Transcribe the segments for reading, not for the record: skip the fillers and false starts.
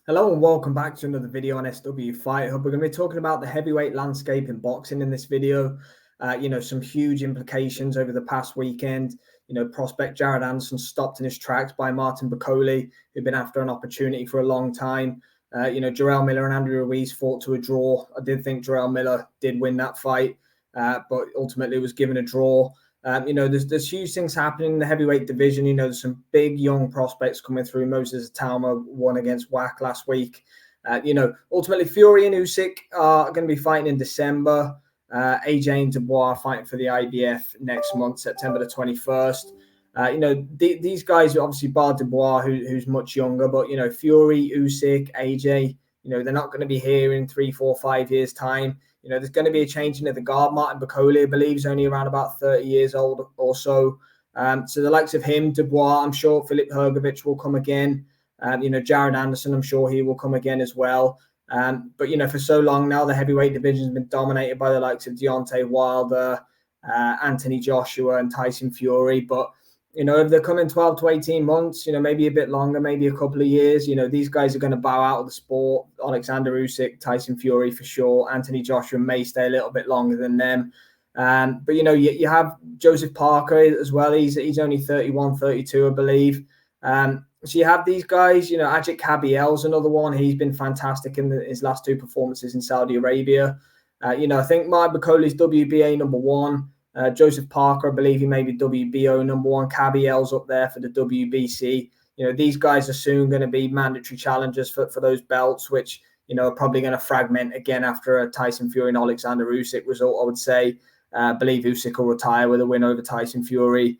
Hello and welcome back to another video on SW Fight Hub. We're going to be talking about the heavyweight landscape in boxing in this video. Some huge implications over the past weekend. Prospect Jared Anderson stopped in his tracks by Martin Bakole, who'd been after an opportunity for a long time. Jarrell Miller and Andy Ruiz fought to a draw. I did think Jarrell Miller did win that fight, but ultimately was given a draw. There's huge things happening in the heavyweight division. There's some big young prospects coming through. Moses Atalma won against WAC last week. Ultimately Fury and Usyk are going to be fighting in December. AJ and Dubois are fighting for the IBF next month, September the 21st. These guys are obviously bar Dubois, who's much younger, but Fury, Usyk, AJ, they're not going to be here in 3, 4, 5 years' time. There's going to be a change in the guard. Martin Bakole, I believe, is only around about 30 years old or so. So the likes of him, Dubois, I'm sure Filip Hrgovic will come again. Jared Anderson, I'm sure he will come again as well. But for so long now, the heavyweight division has been dominated by the likes of Deontay Wilder, Anthony Joshua and Tyson Fury. But if they're coming 12 to 18 months, maybe a bit longer, maybe a couple of years, these guys are going to bow out of the sport. Alexander Usyk, Tyson Fury for sure. Anthony Joshua may stay a little bit longer than them. But you have Joseph Parker as well. He's only 31, 32, I believe. So you have these guys, Ajit Kabiel's another one. He's been fantastic in his last 2 performances in Saudi Arabia. I think Martin Bakole's WBA number 1. Joseph Parker, I believe he may be WBO number 1. Kabiel's up there for the WBC. These guys are soon going to be mandatory challengers for those belts, which, are probably going to fragment again after a Tyson Fury and Alexander Usyk result, I would say. I believe Usyk will retire with a win over Tyson Fury.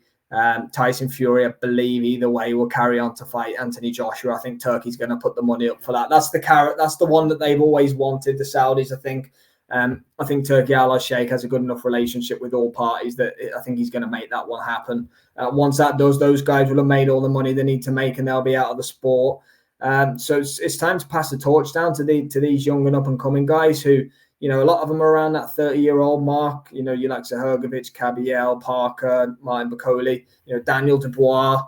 Tyson Fury, I believe, either way, will carry on to fight Anthony Joshua. I think Turkey's going to put the money up for that. That's the carrot. That's the one that they've always wanted, the Saudis, I think. I think Turkey Al Sheikh has a good enough relationship with all parties that I think he's going to make that one happen. Once that does, those guys will have made all the money they need to make and they'll be out of the sport. So it's time to pass the torch down to these young and up-and-coming guys who, a lot of them are around that 30-year-old mark. You like Hrgovic, Kabiel, Parker, Martin Bakole, Daniel Dubois.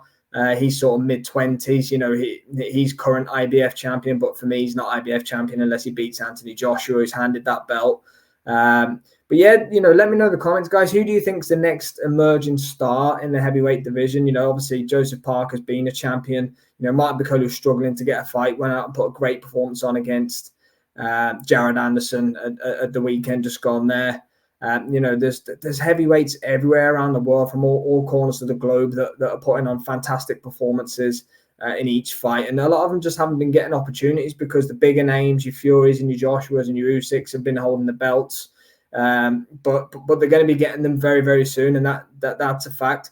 He's sort of mid-20s. He's current IBF champion, but for me, he's not IBF champion unless he beats Anthony Joshua, who's handed that belt. But yeah, let me know in the comments, guys. Who do you think is the next emerging star in the heavyweight division? Obviously, Joseph Parker's been a champion. Martin Bakole was struggling to get a fight, went out and put a great performance on against Jared Anderson at the weekend just gone there. There's heavyweights everywhere around the world from all corners of the globe that are putting on fantastic performances in each fight. And a lot of them just haven't been getting opportunities because the bigger names, your Furies and your Joshuas and your Usyks, have been holding the belts. But they're going to be getting them very, very soon. And that's a fact.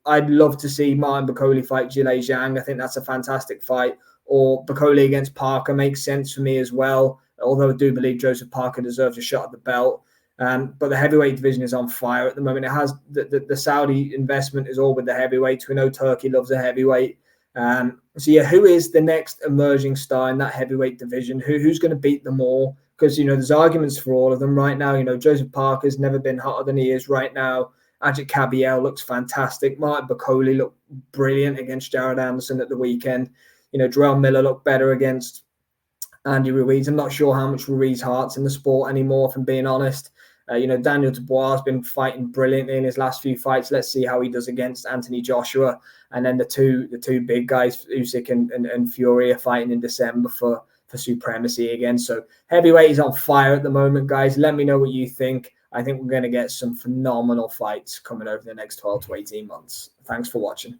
I'd love to see Martin Bakole fight Zhilei Zhang. I think that's a fantastic fight. Or Bakole against Parker makes sense for me as well. Although I do believe Joseph Parker deserves a shot at the belt. But the heavyweight division is on fire at the moment. It has the Saudi investment is all with the heavyweights. We know Turkey loves a heavyweight. Who is the next emerging star in that heavyweight division? Who's going to beat them all? Because, there's arguments for all of them right now. Joseph Parker's never been hotter than he is right now. Ajit Kabiel looks fantastic. Martin Bakole looked brilliant against Jared Anderson at the weekend. Jarrell Miller looked better against Andy Ruiz. I'm not sure how much Ruiz heart's in the sport anymore, if I'm being honest. Daniel Dubois has been fighting brilliantly in his last few fights. Let's see how he does against Anthony Joshua. And then the two big guys, Usyk and Fury, are fighting in December for supremacy again. So heavyweight is on fire at the moment, guys. Let me know what you think. I think we're going to get some phenomenal fights coming over the next 12 to 18 months. Thanks for watching.